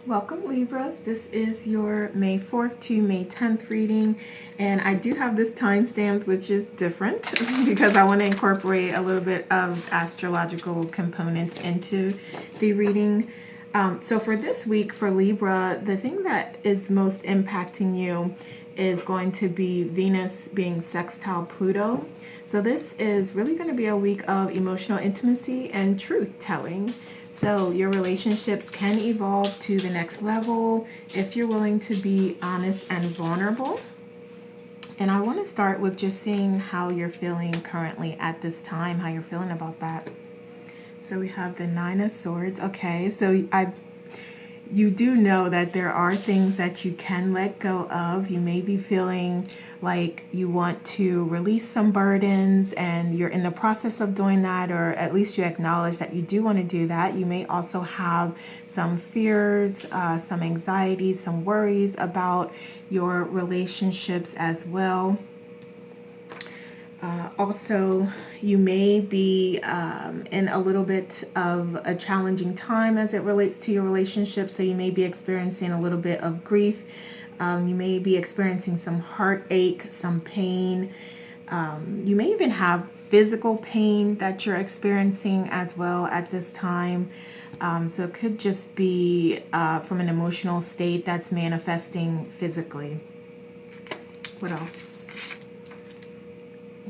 Welcome Libras. This is your May 4th to May 10th reading, and I do have this time stamped, which is different because I want to incorporate a little bit of astrological components into the reading. So for this week for Libra, the thing that is most impacting you is going to be Venus being sextile Pluto. So this is really going to be a week of emotional intimacy and truth telling. So your relationships can evolve to the next level if you're willing to be honest and vulnerable. And I want to start with just seeing how you're feeling currently at this time, how you're feeling about that. So we have the Nine of Swords. Okay, so you do know that there are things that you can let go of. You may be feeling like you want to release some burdens and you're in the process of doing that, or at least you acknowledge that you do want to do that. You may also have some fears, some anxieties, some worries about your relationships as well. Also, you may be in a little bit of a challenging time as it relates to your relationship. So you may be experiencing a little bit of grief. You may be experiencing some heartache, some pain. You may even have physical pain that you're experiencing as well at this time. So it could just be from an emotional state that's manifesting physically. What else?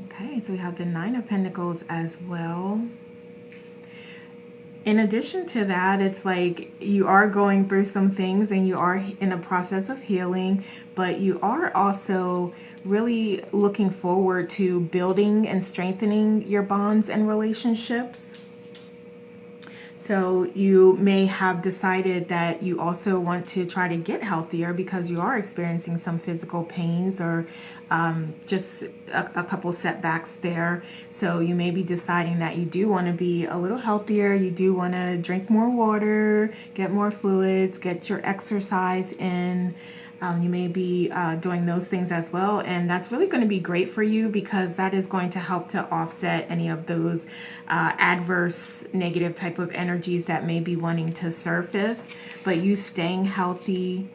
Okay, so we have the Nine of Pentacles as well. In addition to that, it's like you are going through some things and you are in the process of healing, but you are also really looking forward to building and strengthening your bonds and relationships. So you may have decided that you also want to try to get healthier because you are experiencing some physical pains or just a couple setbacks there. So you may be deciding that you do want to be a little healthier. You do want to drink more water, get more fluids, get your exercise in. You may be doing those things as well, and that's really going to be great for you because that is going to help to offset any of those adverse negative type of energies that may be wanting to surface. But you staying healthy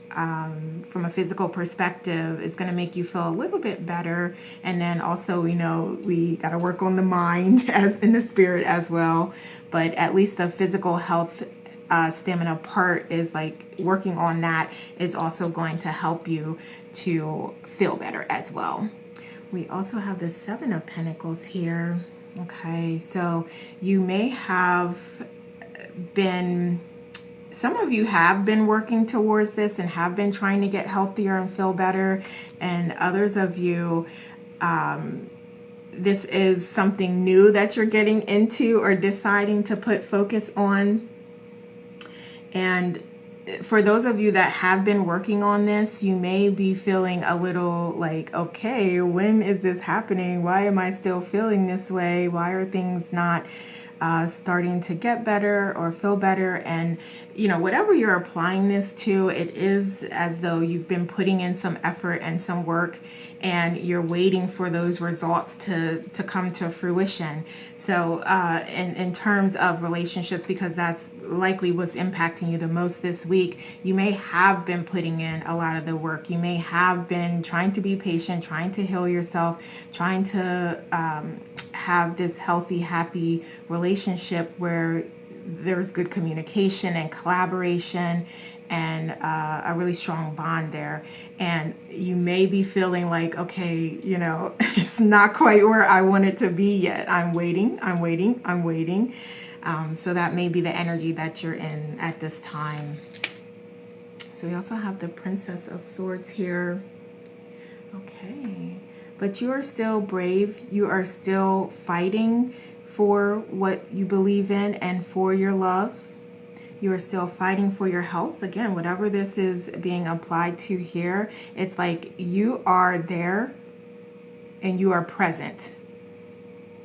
from a physical perspective is going to make you feel a little bit better. And then also, we got to work on the mind as in the spirit as well, but at least the physical health stamina part is like working on that is also going to help you to feel better as well. We also have the Seven of Pentacles here. Okay, so you may have been, some of you have been working towards this and have been trying to get healthier and feel better, and others of you this is something new that you're getting into or deciding to put focus on. And for those of you that have been working on this, you may be feeling a little like, okay, when is this happening? Why am I still feeling this way? Why are things not starting to get better or feel better? And whatever you're applying this to, it is as though you've been putting in some effort and some work and you're waiting for those results to come to fruition. So in terms of relationships, because that's likely what's impacting you the most this week, you may have been putting in a lot of the work. You may have been trying to be patient, trying to heal yourself, trying to have this healthy, happy relationship where there's good communication and collaboration and a really strong bond there. And you may be feeling like, okay, it's not quite where I want it to be yet. I'm waiting. So that may be the energy that you're in at this time. So we also have the Princess of Swords here. Okay. But you are still brave. You are still fighting for what you believe in and for your love. You are still fighting for your health. Again, whatever this is being applied to here, it's like you are there and you are present.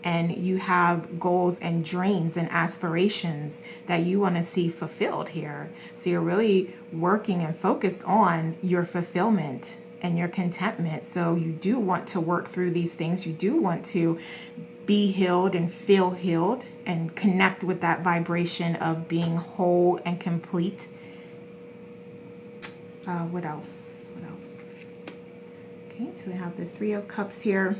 And you have goals and dreams and aspirations that you want to see fulfilled here. So you're really working and focused on your fulfillment and your contentment. So you do want to work through these things. You do want to be healed and feel healed and connect with that vibration of being whole and complete. What else? What else? Okay, so we have the Three of Cups here.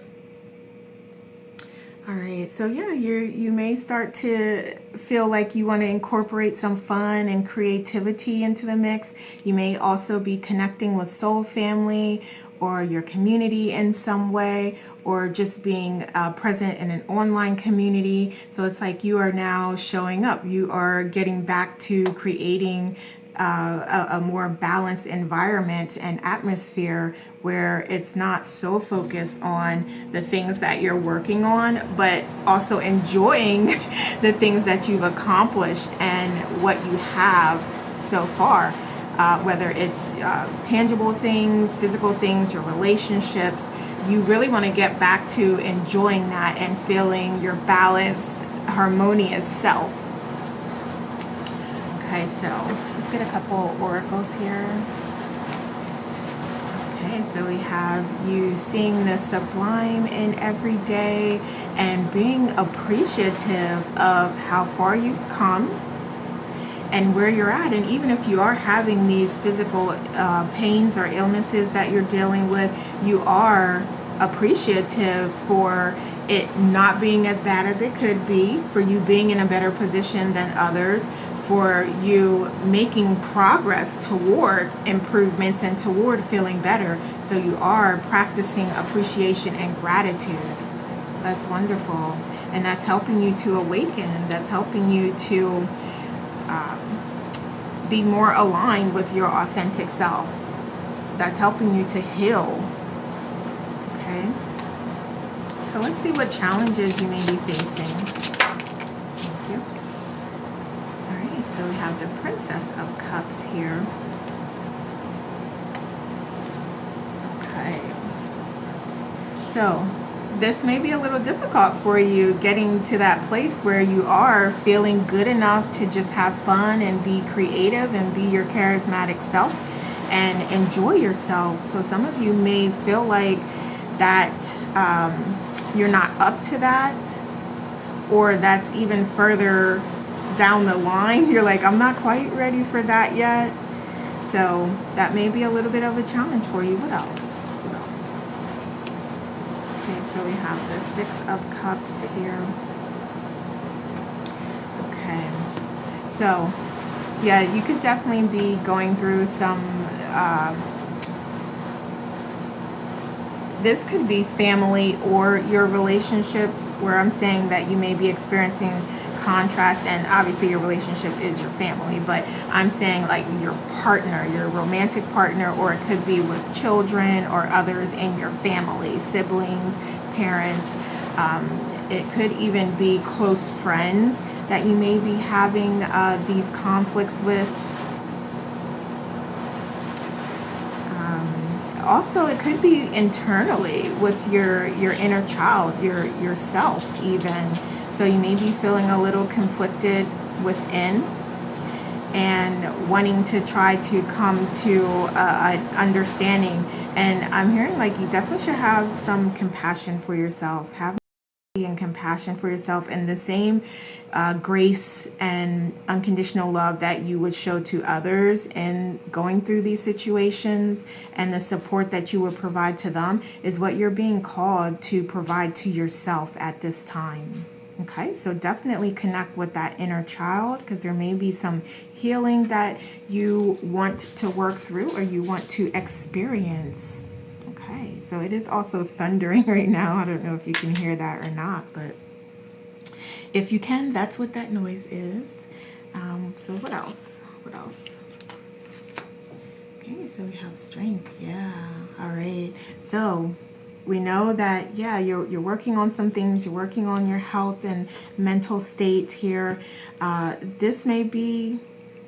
All right, so yeah, you may start to feel like you want to incorporate some fun and creativity into the mix. You may also be connecting with soul family or your community in some way, or just being present in an online community. So it's like you are now showing up. You are getting back to creating a more balanced environment and atmosphere where it's not so focused on the things that you're working on, but also enjoying the things that you've accomplished and what you have so far. Whether it's tangible things, physical things, your relationships, you really want to get back to enjoying that and feeling your balanced, harmonious self. Okay, so let's get a couple oracles here. Okay, so we have you seeing the sublime in every day and being appreciative of how far you've come and where you're at. And even if you are having these physical pains or illnesses that you're dealing with, you are appreciative for it not being as bad as it could be, for you being in a better position than others, for you making progress toward improvements and toward feeling better. So you are practicing appreciation and gratitude. So that's wonderful. And that's helping you to awaken. That's helping you to be more aligned with your authentic self. That's helping you to heal. Okay? So let's see what challenges you may be facing. Thank you. All right, so we have the Princess of Cups here. Okay. So this may be a little difficult for you, getting to that place where you are feeling good enough to just have fun and be creative and be your charismatic self and enjoy yourself. So some of you may feel like that you're not up to that, or that's even further down the line. You're like, I'm not quite ready for that yet. So that may be a little bit of a challenge for you. What else? Okay, so we have the Six of Cups here. Okay, so yeah, you could definitely be going through some, this could be family or your relationships, where I'm saying that you may be experiencing contrast, and obviously your relationship is your family, but I'm saying like your partner, your romantic partner, or it could be with children or others in your family, siblings, parents. It could even be close friends that you may be having these conflicts with. Also, it could be internally with your inner child, yourself even. So you may be feeling a little conflicted within and wanting to try to come to an understanding. And I'm hearing like you definitely should have some compassion for yourself. Have and compassion for yourself, and the same grace and unconditional love that you would show to others in going through these situations, and the support that you would provide to them is what you're being called to provide to yourself at this time. Okay, so definitely connect with that inner child, because there may be some healing that you want to work through or you want to experience. Okay, so it is also thundering right now. I don't know if you can hear that or not, but if you can, that's what that noise is. So what else? What else? Okay, so we have strength. Yeah, all right. So we know that, yeah, you're working on some things. You're working on your health and mental state here. This may be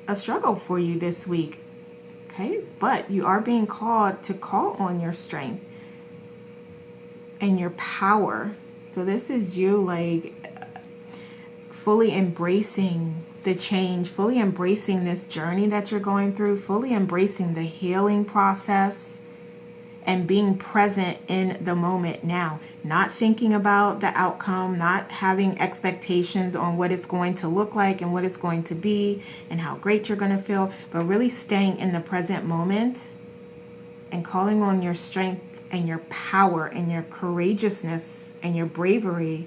a struggle for you this week. Okay, but you are being called to call on your strength and your power. So this is you like fully embracing the change, fully embracing this journey that you're going through, fully embracing the healing process, and being present in the moment now, not thinking about the outcome, not having expectations on what it's going to look like and what it's going to be and how great you're going to feel, but really staying in the present moment and calling on your strength and your power and your courageousness and your bravery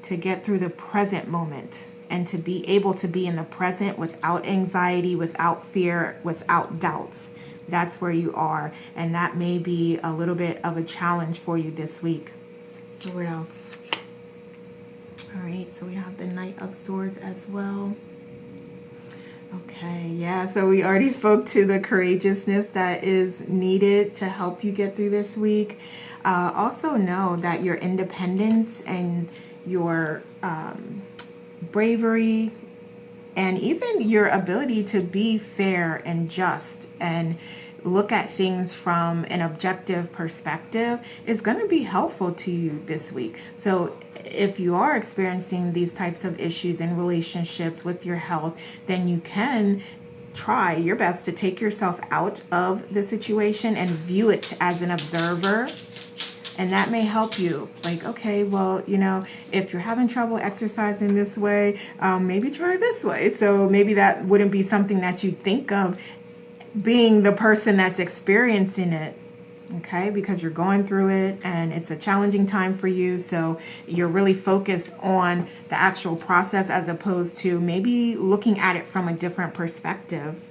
to get through the present moment and to be able to be in the present without anxiety, without fear, without doubts. That's where you are. And that may be a little bit of a challenge for you this week. So what else? All right, so we have the Knight of Swords as well. Okay, yeah, so we already spoke to the courageousness that is needed to help you get through this week. Also know that your independence and your bravery and even your ability to be fair and just and look at things from an objective perspective is going to be helpful to you this week. So if you are experiencing these types of issues in relationships with your health, then you can try your best to take yourself out of the situation and view it as an observer. And that may help you. Like, okay, well, you know, if you're having trouble exercising this way, maybe try this way. So maybe that wouldn't be something that you think of being the person that's experiencing it. Okay, because you're going through it and it's a challenging time for you. So you're really focused on the actual process as opposed to maybe looking at it from a different perspective.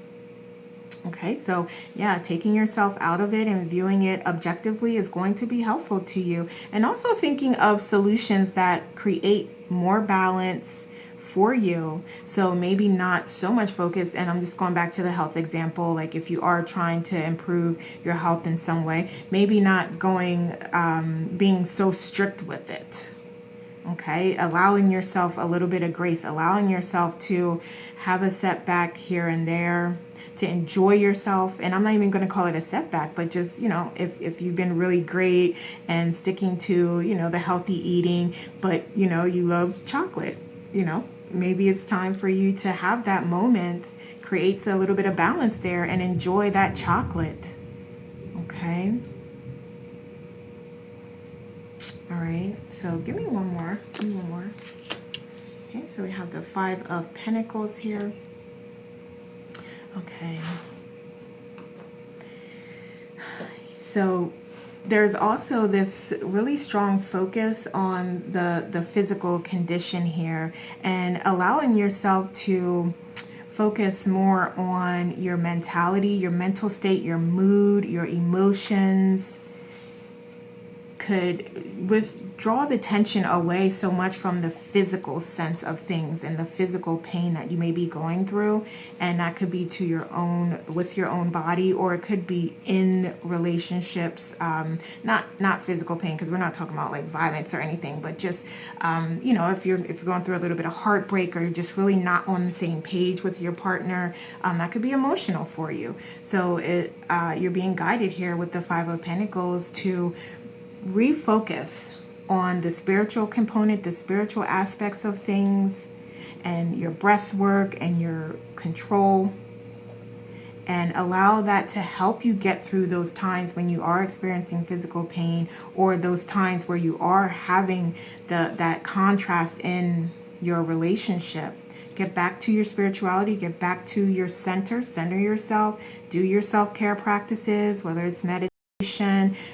Okay, so yeah, taking yourself out of it and viewing it objectively is going to be helpful to you. And also thinking of solutions that create more balance for you. So maybe not so much focused, and I'm just going back to the health example, like if you are trying to improve your health in some way, maybe not going, being so strict with it. Okay, allowing yourself a little bit of grace, allowing yourself to have a setback here and there, to enjoy yourself. And I'm not even going to call it a setback, but just, you know, if you've been really great and sticking to, you know, the healthy eating, but, you know, you love chocolate, you know, maybe it's time for you to have that moment, creates a little bit of balance there and enjoy that chocolate. Okay. All right, so give me one more. Okay, so we have the Five of Pentacles here. Okay. So there's also this really strong focus on the physical condition here and allowing yourself to focus more on your mentality, your mental state, your mood, your emotions. Could withdraw the tension away so much from the physical sense of things and the physical pain that you may be going through. And that could be to your own, with your own body, or it could be in relationships, not physical pain, because we're not talking about like violence or anything, but just, you know, if you're going through a little bit of heartbreak or you're just really not on the same page with your partner, that could be emotional for you. So you're being guided here with the Five of Pentacles to refocus on the spiritual component, the spiritual aspects of things, and your breath work and your control, and allow that to help you get through those times when you are experiencing physical pain, or those times where you are having that contrast in your relationship. Get back to your spirituality, get back to your center yourself, do your self-care practices, whether it's meditation,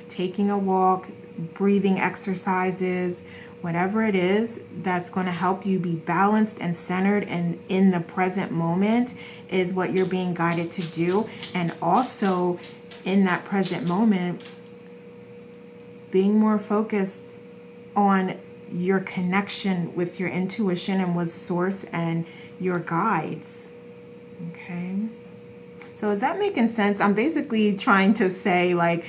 taking a walk, breathing exercises, whatever it is that's going to help you be balanced and centered and in the present moment is what you're being guided to do. And also in that present moment, being more focused on your connection with your intuition and with source and your guides. Okay. So is that making sense? I'm basically trying to say, like,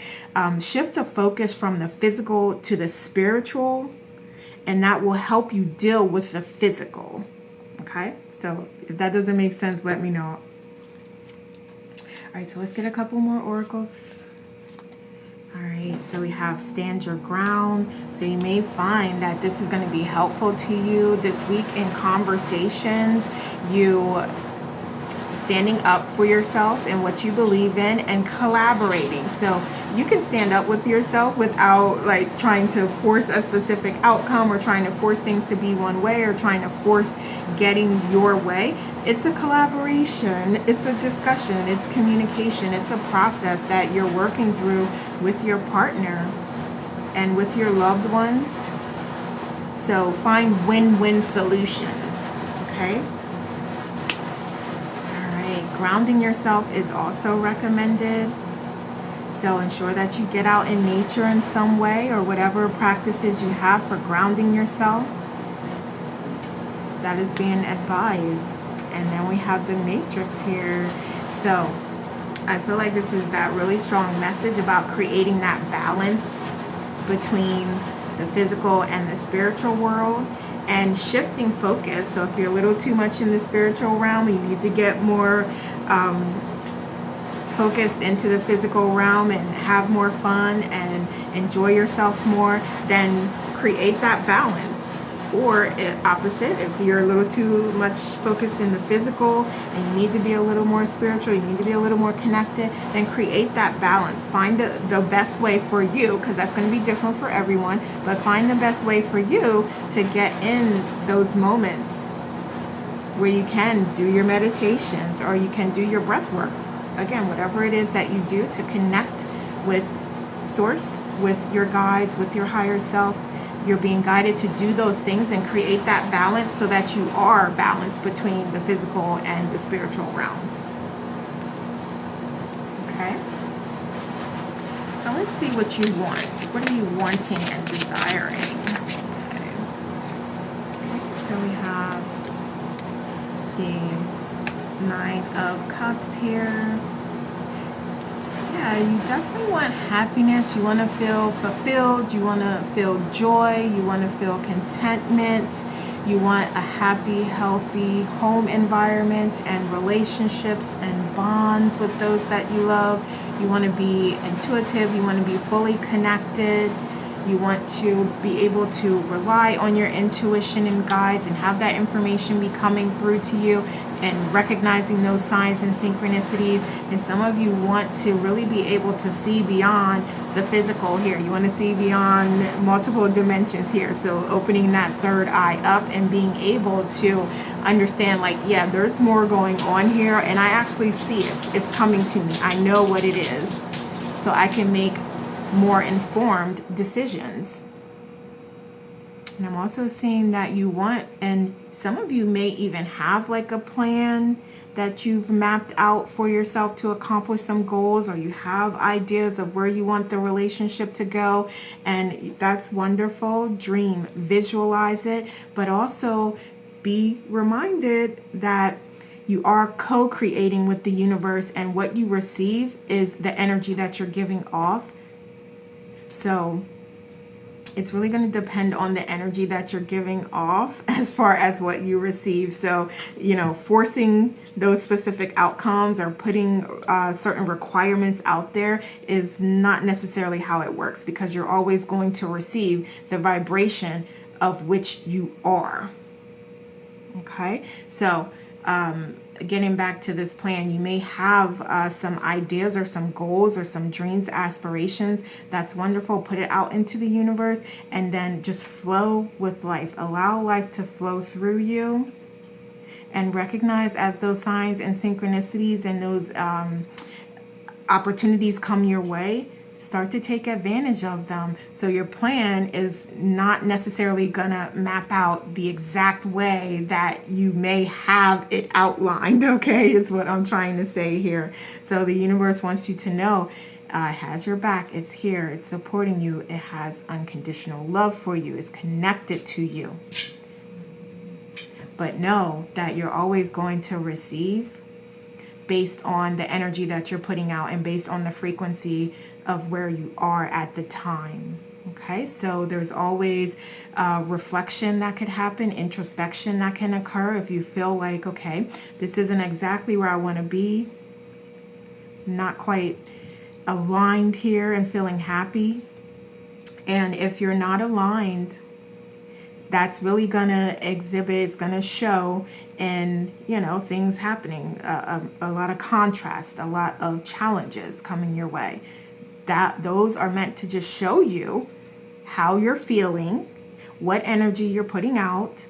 shift the focus from the physical to the spiritual, and that will help you deal with the physical. Okay? So if that doesn't make sense, let me know. All right, so let's get a couple more oracles. All right, so we have Stand Your Ground. So you may find that this is going to be helpful to you this week in conversations. You standing up for yourself and what you believe in, and collaborating. So you can stand up with yourself without like trying to force a specific outcome or trying to force things to be one way or trying to force getting your way. It's a collaboration, it's a discussion, it's communication, it's a process that you're working through with your partner and with your loved ones. So find win-win solutions, okay? All right, grounding yourself is also recommended. So ensure that you get out in nature in some way, or whatever practices you have for grounding yourself. That is being advised. And then we have the matrix here. So I feel like this is that really strong message about creating that balance between the physical and the spiritual world, and shifting focus. So if you're a little too much in the spiritual realm, you need to get more focused into the physical realm and have more fun and enjoy yourself more, then create that balance. Or opposite, if you're a little too much focused in the physical and you need to be a little more spiritual, you need to be a little more connected, then create that balance. Find the best way for you, because that's going to be different for everyone, but find the best way for you to get in those moments where you can do your meditations or you can do your breath work. Again, whatever it is that you do to connect with source, with your guides, with your higher self, you're being guided to do those things and create that balance so that you are balanced between the physical and the spiritual realms. Okay? So let's see what you want. What are you wanting and desiring? Okay. So we have the Nine of Cups here. Yeah, you definitely want happiness. You want to feel fulfilled. You want to feel joy. You want to feel contentment. You want a happy, healthy home environment and relationships and bonds with those that you love. You want to be intuitive. You want to be fully connected. You want to be able to rely on your intuition and guides and have that information be coming through to you and recognizing those signs and synchronicities. And some of you want to really be able to see beyond the physical here. You want to see beyond multiple dimensions here. So opening that third eye up and being able to understand, like, yeah, there's more going on here and I actually see it. It's coming to me. I know what it is. So I can make more informed decisions. And I'm also seeing that you want, and some of you may even have like a plan that you've mapped out for yourself to accomplish some goals, or you have ideas of where you want the relationship to go, and that's wonderful. Dream, visualize it, but also be reminded that you are co-creating with the universe, and what you receive is the energy that you're giving off. So it's really going to depend on the energy that you're giving off as far as what you receive. So, forcing those specific outcomes or putting certain requirements out there is not necessarily how it works, because you're always going to receive the vibration of which you are. Okay, so getting back to this plan, you may have some ideas or some goals or some dreams, aspirations. That's wonderful. Put it out into the universe and then just flow with life. Allow life to flow through you, and recognize as those signs and synchronicities and those opportunities come your way, start to take advantage of them. So your plan is not necessarily gonna map out the exact way that you may have it outlined, okay, is what I'm trying to say here. So the universe wants you to know it has your back. It's here. It's supporting you. It has unconditional love for you. It's connected to you. But know that you're always going to receive based on the energy that you're putting out and based on the frequency of where you are at the time. Okay, so there's always reflection that could happen, introspection that can occur if you feel like, okay, this isn't exactly where I want to be, not quite aligned here and feeling happy. And if you're not aligned, that's really gonna exhibit, it's gonna show in, you know, things happening, a lot of contrast, a lot of challenges coming your way. That those are meant to just show you how you're feeling, what energy you're putting out,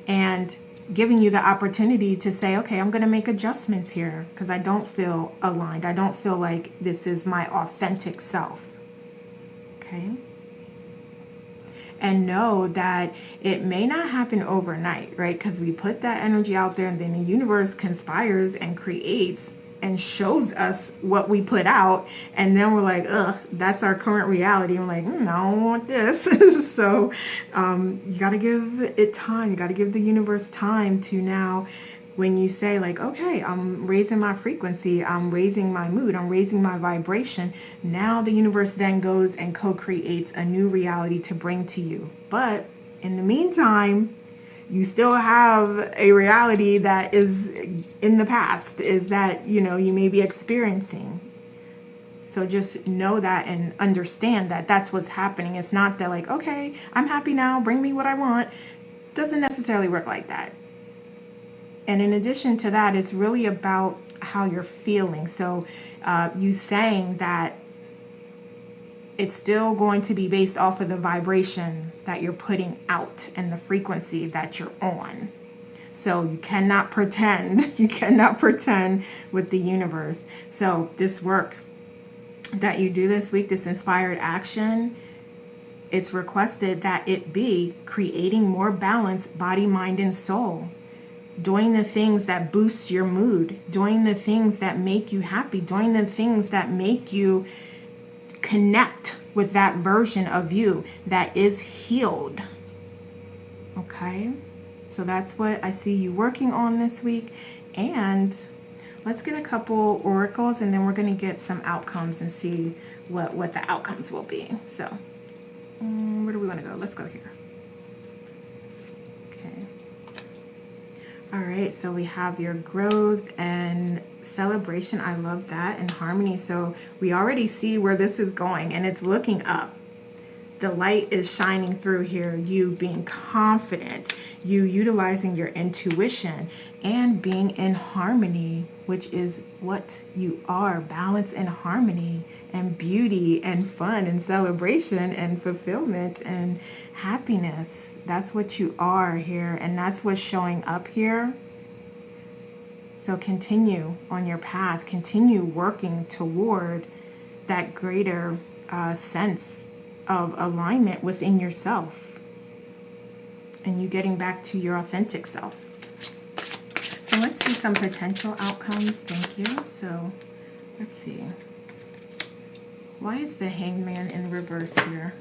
and giving you the opportunity to say, okay, I'm going to make adjustments here because I don't feel aligned. I don't feel like this is my authentic self. Okay? And know that it may not happen overnight, right? Because we put that energy out there and then the universe conspires and creates and shows us what we put out. And then we're like, ugh, that's our current reality. I'm like, I don't want this. So you got to give it time. You got to give the universe time to now, when you say like, okay, I'm raising my frequency, I'm raising my mood, I'm raising my vibration. Now the universe then goes and co-creates a new reality to bring to you. But in the meantime, you still have a reality that is in the past, is that, you know, you may be experiencing. So just know that and understand that that's what's happening. It's not that like, okay, I'm happy now, bring me what I want. Doesn't necessarily work like that. And in addition to that, it's really about how you're feeling. So you saying that it's still going to be based off of the vibration that you're putting out and the frequency that you're on. So you cannot pretend. You cannot pretend with the universe. So this work that you do this week, this inspired action, it's requested that it be creating more balance, body, mind, and soul. Doing the things that boost your mood, doing the things that make you happy, doing the things that make you connect with that version of you that is healed. Okay? So that's what I see you working on this week. And let's get a couple oracles and then we're going to get some outcomes and see what the outcomes will be. So where do we want to go? Let's go here. All right, so we have your growth and celebration. I love that, and harmony. So we already see where this is going, and it's looking up. The light is shining through here. You being confident, you utilizing your intuition, and being in harmony, which is what you are. Balance and harmony, and beauty, and fun, and celebration, and fulfillment, and happiness. That's what you are here, and that's what's showing up here. So continue on your path. Continue working toward that greater sense of alignment within yourself, and you getting back to your authentic self. So let's see some potential outcomes. Thank you. So let's see. Why is the Hangman in reverse here?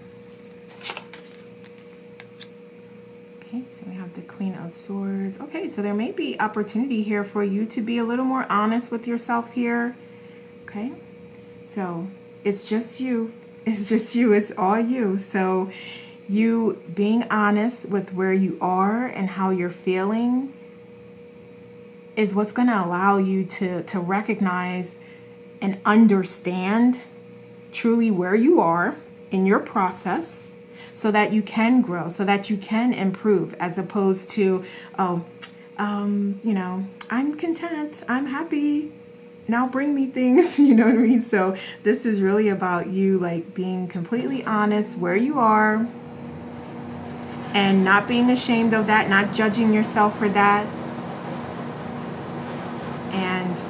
Okay, so we have the Queen of Swords. Okay, so there may be opportunity here for you to be a little more honest with yourself here. Okay, so it's just you. It's just you. It's all you. So you being honest with where you are and how you're feeling is what's going to allow you to recognize and understand truly where you are in your process, so that you can grow, so that you can improve, as opposed to, you know, I'm content, I'm happy, now bring me things, you know what I mean? So this is really about you like being completely honest where you are and not being ashamed of that, not judging yourself for that. And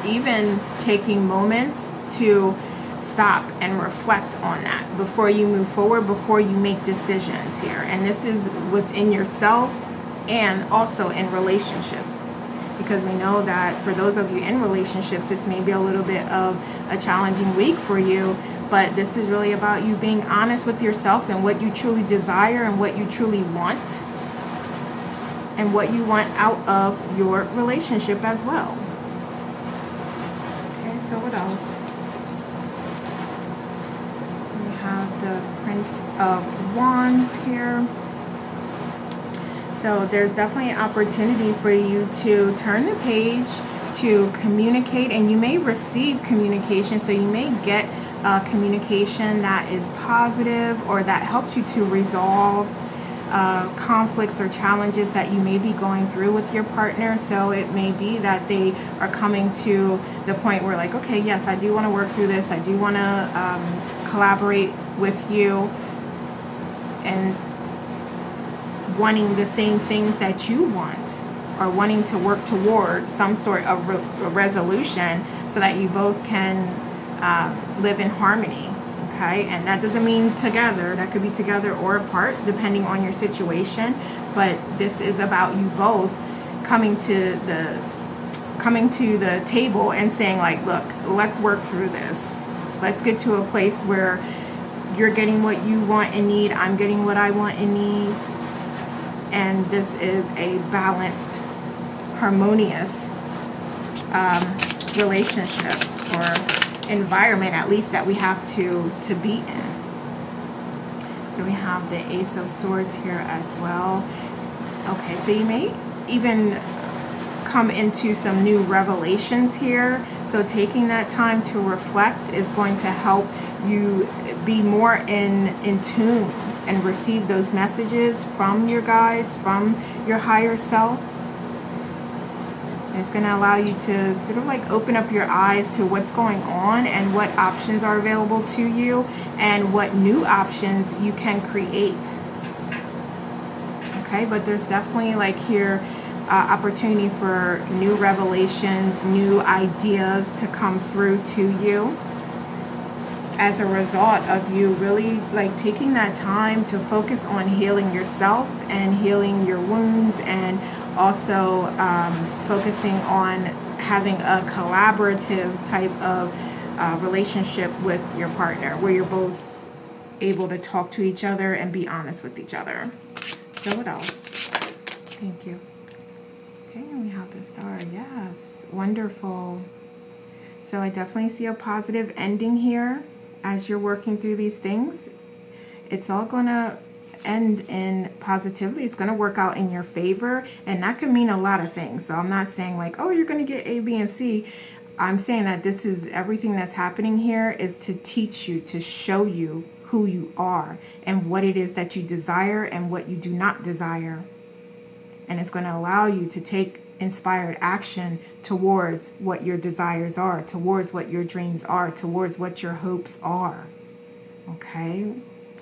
even taking moments to stop and reflect on that before you move forward, before you make decisions here. And this is within yourself and also in relationships, because we know that for those of you in relationships, this may be a little bit of a challenging week for you, but this is really about you being honest with yourself and what you truly desire and what you truly want and what you want out of your relationship as well. Okay, so what else? We have the Prince of Wands here. So there's definitely an opportunity for you to turn the page, to communicate, and you may receive communication. So you may get communication that is positive or that helps you to resolve conflicts or challenges that you may be going through with your partner. So it may be that they are coming to the point where, like, okay, yes, I do want to work through this. I do want to collaborate with you, and wanting the same things that you want, or wanting to work toward some sort of resolution so that you both can live in harmony. Okay, and that doesn't mean together. That could be together or apart, depending on your situation. But this is about you both coming to the table and saying, like, look, let's work through this. Let's get to a place where you're getting what you want and need. I'm getting what I want and need. And this is a balanced, harmonious relationship or environment, at least, that we have to be in. So we have the Ace of Swords here as well. Okay, so you may even come into some new revelations here. So taking that time to reflect is going to help you be more in tune and receive those messages from your guides, from your higher self. And it's going to allow you to sort of like open up your eyes to what's going on and what options are available to you and what new options you can create. Okay, but there's definitely, like, here opportunity for new revelations, new ideas to come through to you as a result of you really, like, taking that time to focus on healing yourself and healing your wounds, and also focusing on having a collaborative type of relationship with your partner, where you're both able to talk to each other and be honest with each other. So what else? Thank you. Okay, and we have the star. Yes, wonderful. So I definitely see a positive ending here. As you're working through these things, it's all going to end in positivity. It's going to work out in your favor, and that can mean a lot of things. So I'm not saying, like, oh, you're going to get A, B, and C. I'm saying that this is everything that's happening here is to teach you, to show you who you are and what it is that you desire and what you do not desire. And it's going to allow you to take inspired action towards what your desires are, towards what your dreams are, towards what your hopes are. Okay?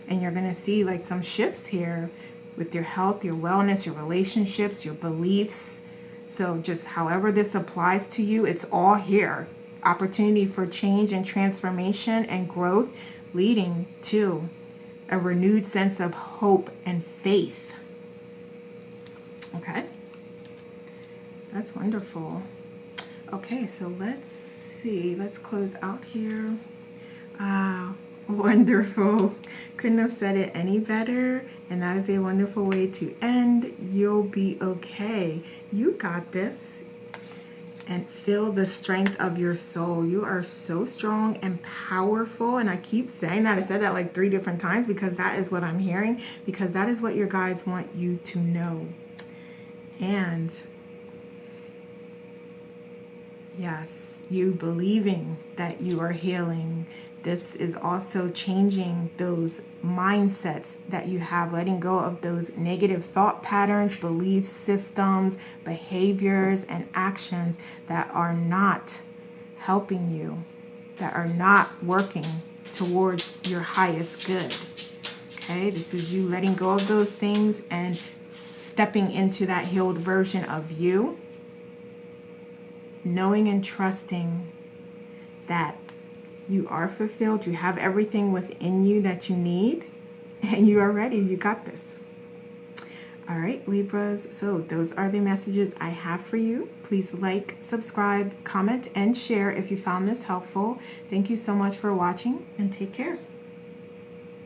And you're going to see, like, some shifts here with your health, your wellness, your relationships, your beliefs. So just however this applies to you, it's all here. Opportunity for change and transformation and growth, leading to a renewed sense of hope and faith. Okay? That's wonderful. Okay, so let's see. Let's close out here. Wonderful. Couldn't have said it any better. And that is a wonderful way to end. You'll be okay. You got this. And feel the strength of your soul. You are so strong and powerful. And I keep saying that. I said that like 3 different times because that is what I'm hearing. Because that is what your guides want you to know. And yes, you believing that you are healing. This is also changing those mindsets that you have, letting go of those negative thought patterns, belief systems, behaviors, and actions that are not helping you, that are not working towards your highest good. Okay, this is you letting go of those things and stepping into that healed version of you, knowing and trusting that you are fulfilled, you have everything within you that you need, and you are ready. You got this. All right, Libras, so those are the messages I have for you. Please like, subscribe, comment, and share if you found this helpful. Thank you so much for watching, and take care.